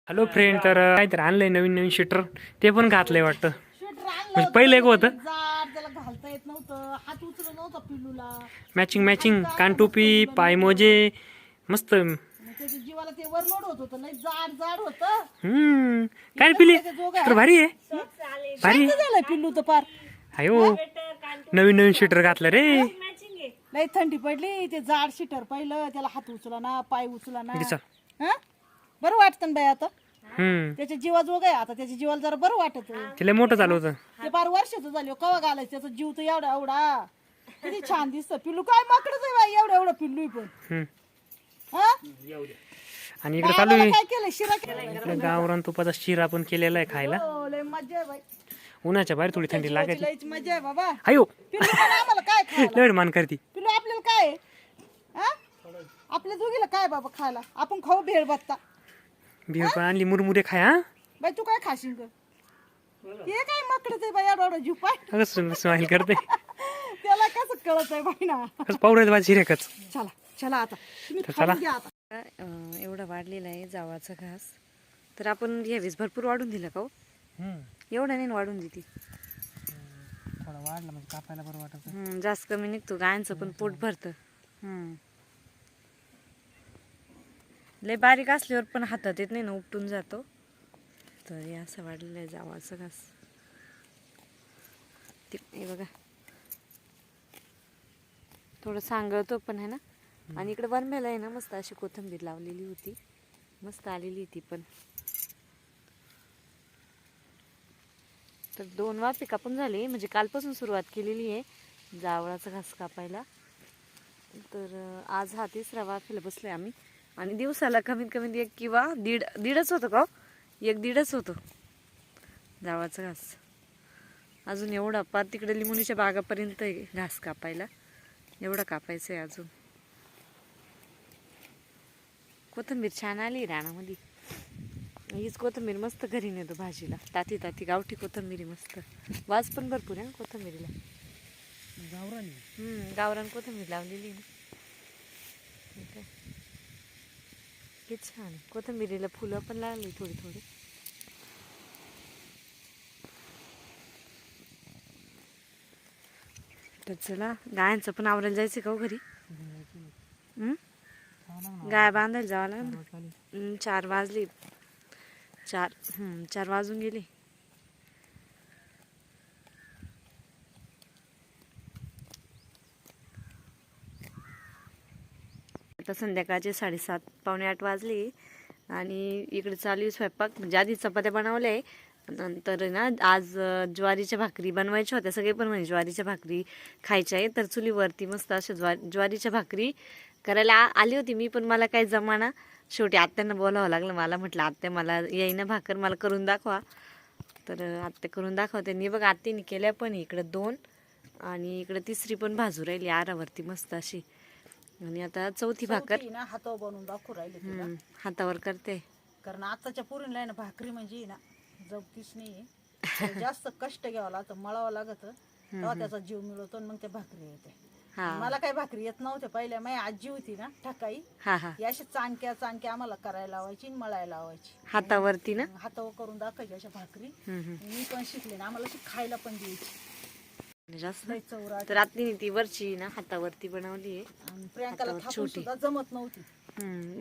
Hello friend, तर काहीतरी आणलंय नवीन नवीन शूटर, ते पण घातलंय वाटतं. स्वेटर आणलं म्हणजे होतं, पहिलं एक होतं जाड, त्याला घालता येत नव्हतं, हात उचलत नव्हता पिल्लूला. मॅचिंग खाली मॅचिंग काय कानटोपी समजतं पाय मुलं मोजे मस्त. मग त्याच्या जीवाला ते ओव्हरलोड होत होतं, लय जाड जाड होतं. काय रे पिली शूटर भारी आहे, भारी शांत झालंय पिल्लू तर पार. अयो. नवीन नवीन शूटर घातलं रे. लय थंडी पडली, ते जाड शिटर पाहिलं, त्याला हात उचला ना, पाय उचला ना. इकडे चल. हा बरं वाटतं ना बाई आता. त्याच्या त्याच्या जीवाजोग आहे आता, त्याच्या जीवाला जरा बरं वाटत. लय मोठं चालू होतं. ते बार वर्षाचं झालं कवा घालायचं, त्याचा जीव तर एवढा एवढा. किती छान दिसतं पिल्लू, काय माकडच आहे बाई, एवढं एवढं पिल्लू पण. हा आणि इकडे चालू आहे काय केलं, शिरा केला. इकडे गावरान तुपाचा शिरा पण केलेला आहे खायला. हो, लय मजा आहे बाई. उन्हाच्या बाहेर थोडी थंडी लागायची. लयच मजा आहे बाबा. अयो पिल्लू पण आम्हाला काय खायला, लय मान करती. पिल्लू आपल्याला काय आहे? हा? आपल्या दोघीला काय बाबा खायला, आपण खाऊ भेळ बत्ता. बिहर पण आणली मुरमुरे खाय. हा बाई तू काय खाशील ग, ते काय माकडच आहे बाई, एवढा एवढा जीव पाय. अगं स्माइल करते. त्याला कसं कळत आहे बाई ना. कसं पावरायचं माझी हिरेकच. चला चला आता तुम्ही तर चला. खाऊन घ्या आता. एवढा वाढलेला आहे जावाचा घास, तर आपण यावेळेस भरपूर वाढून दिला का हो? एवढा नाही वाढून देते, थोडा वाढला म्हणजे कापायला बरं वाटत. जास्त कमी निघतो, गायांचं पण पोट भरतं. लय बारीक असल्यावर पण हातात येत नाही ना, उपटून जातो. तर हे असं वाढलेलं आहे जावाचा घास. ते हे बघा, थोडं सांगतो पण आहे ना. आणि इकडे वरमेला आहे ना, मस्त अशी कोथिंबीर लावलेली होती, मस्त आलेली ती पण. तर 2 वाफे कापून झाले, म्हणजे कालपासून सुरुवात केलेली आहे जावळाचा घास कापायला. तर आज हा 3रा वाफेला बसलोय आम्ही. आणि दिवसाला कमीत कमी 1 किंवा दीडच होतो का, 1-1.5 होतो जावळाचा घास. अजून एवढा पार तिकडे लिंबुनीच्या बागापर्यंत आहे घास कापायला, एवढा कापायचं आहे अजून. कोथिंबीर छान आली रानामध्ये, हीच कोथिंबीर मस्त घरी नेतो भाजीला. ताती ताती गावठी कोथिंबीर मस्त, वास पण भरपूर आहे ना कोथिंबीरीला. गावरान कोथिंबीर लावलेली ना. किती छान कोथिंबीरीला फुलं पण लागली थोडी थोडी. तर चला, गायांचं पण आवरायला जायचं का हो घरी? गाय बांधायला जावं लागेल. 4 वाजले, 4 वाजून गेले. आता संध्याकाळचे 7:30 पावणे 8 वाजले. आणि इकडे चालू आहे स्वयंपाक. म्हणजे आधी चपात्या बनवल्या आहे, नंतर ना आज ज्वारीच्या भाकरी बनवायच्या होत्या. सगळे पण म्हणजे ज्वारीच्या भाकरी खायच्या आहे, तर चुलीवरती मस्त अशा ज्वारीच्या भाकरी करायला आली होती मी, पण मला काही जमाना. शेवटी आत्यांना बोलावं लागलं मला. म्हटलं आत्या मला येईना भाकर, मला करून दाखवा. तर आत्या करून दाखवते. मी बघ आत्याने केल्या पण इकडं 2, आणि इकडं 3री पण भाजू राहिली आरावरती मस्त अशी. आणि आता 4थी भाकर ना हातावर बनवून दाखवू राहिले तिला. हातावर करते. कारण आताच्या पोरींना आहे ना भाकरी म्हणजे ना जवतीच नाही. जास्त कष्ट घ्यावं लागतं, मळावं लागतं, तेव्हा त्याचा जीव मिळवतो आणि मग ते भाकरी येते. मला काही भाकरी येत नव्हते पहिल्या. माझी आजी होती ना ठकाई, ही अशी चाणक्या चाणक्या आम्हाला करायला लावायची आणि मळायला लावायची हातावरती ना, हातावर करून दाखवायची अशा भाकरी. मी पण शिकले ना, आम्हाला अशी खायला पण द्यायची. जास्त लय चौरा. तर आत्तीने ती वरची ना हातावरती बनवली आहे. आणि प्रियांकाला थापून सुद्धा जमत नव्हती.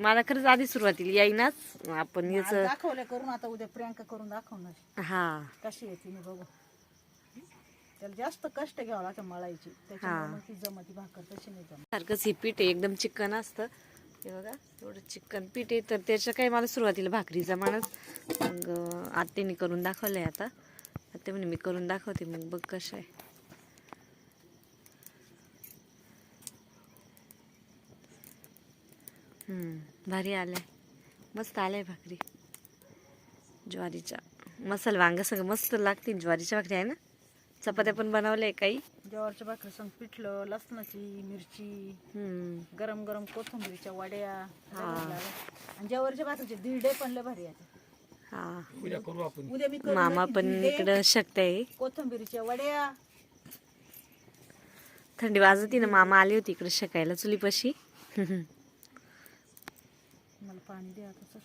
मला खरंच आधी सुरुवातीला येईनाच. आपण याच दाखवल्या करून, आता उद्या प्रियांका करून दाखवणार हा कशी आहे तिने बघू. त्याला जास्त कष्ट घ्यावं लागतं मळायची, त्याच्यामुळे ती जमती भाकर तशी नाही जमत. सारखंच हे पीठ आहे, एकदम चिकन असतं हे बघा, एवढं चिकन पीठ आहे. तर त्याच्या काही मला सुरुवातीला भाकरी जमानच. मग आत्याने करून दाखवलंय. आता आत्या म्हणे मी करून दाखवते, मग बघ कसं आहे. भारी आलाय, मस्त आलाय भाकरी ज्वारीच्या. मसाला वांगा सगळं मस्त लागतील ज्वारीच्या भाकरी आहे ना. चपात्या पण बनवल्या काही. ज्वारीच्या भाकरी संग पिठलं, लसणाची मिरची, गरम गरम कोथिंबीरीच्या वड्या. आणि ज्वारीच्या भाकरीचे धिरडे पण लय भारी आहेत. उद्या मी करू. मामा पण इकडं शकते. कोथिंबीरीच्या वड्या. थंडी वाजती ना, मामा आले होते इकडे शेकायला चुलीपाशी. मला पाणी द्या आता.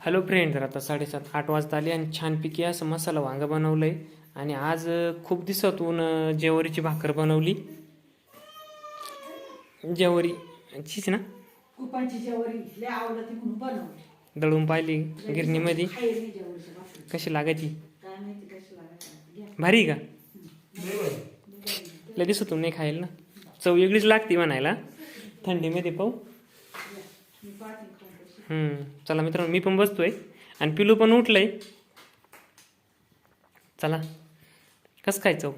हॅलो फ्रेंड, तर आता 7:30-8 वाजता आली आणि छानपैकी असं मसाला वांगं बनवलं आहे. आणि आज खूप दिवसातून ज्वारीची भाकर बनवली. ज्वारीचीच ना, कुपाची ज्वारी लय आवडती म्हणून बनवली. दळून पाहिली गिरणीमध्ये, खायली ज्वारीची भाकरी. कशी लागायची? काय माहिती कशी लागत घ्या. भारी आहे का? लय दिवसातून नाही खायला ना, चव वेगळीच लागते म्हणायला. थंडीमध्ये पाहू. मी पाहते खाऊन कशी. चला मित्रांनो, मी पण बसतोय आणि पिलू पण उठलंय. चला, कसं काय चव?